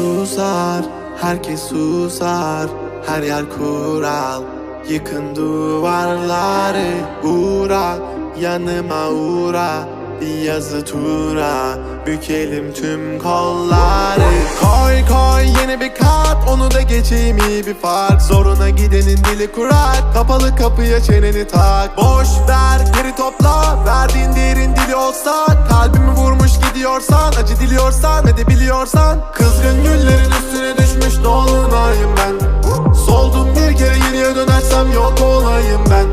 Susar, herkes susar, her yer kural. Yıkın duvarları, uğra, yanıma uğra. Bir yazı tura, bükelim tüm kolları. Koy koy yeni bir kat, onu da geçeyim iyi bir fark. Zoruna gidenin dili kurak, kapalı kapıya çeneni tak. Boş ver geri topla, verdiğin değerin dili olsa. Kalbimi vurmuş gidiyorsan, acı diliyorsan ve de biliyorsan. Kızgın güllerin üstüne düşmüş dolunayım ben. Soldum bir kere geriye dönersem yok olayım ben.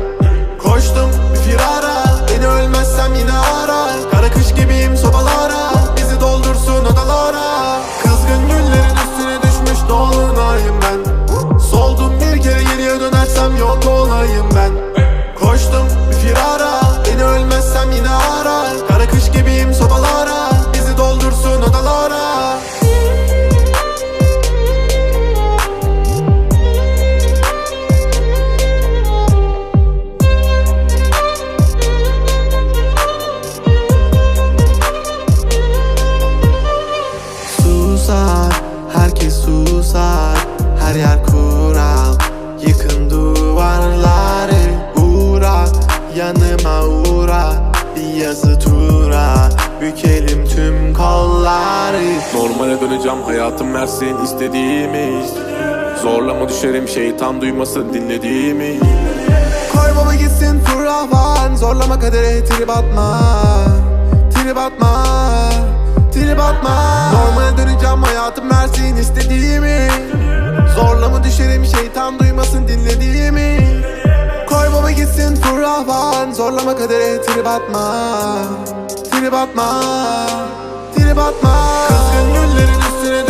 Koştum bir firara, beni ölmezsem yine ara. Kara kış gibiyim sobalara, bizi doldursun odalara. Kızgın güllerin üstüne düşmüş dolunayım ben. Soldum bir kere geriye dönersem yok olayım ben. Koştum bir firara, beni ölmezsem yine ara. Kara kış gibiyim sobalara, bizi doldursun odalara. Herkes susar, her yer kural. Yıkın duvarları, uğra, yanıma uğra. Bir yazı tura, bükelim tüm kolları. Normale döneceğim, hayatım versin istediğimi. Zorlama düşerim, şeytan duymasın dinlediğimi. Koy baba gitsin fırlavan, zorlama kadere trip atma. Trip atma, trip atma. Normale döneceğim, hayatım versin istediğimi. Zorlama düşerim, şeytan duymasın dinlediğimi. Koy baba gitsin fırlavan, zorlama kadere trip atma. Trip atma, trip atma. Kızgın güllerin üstüne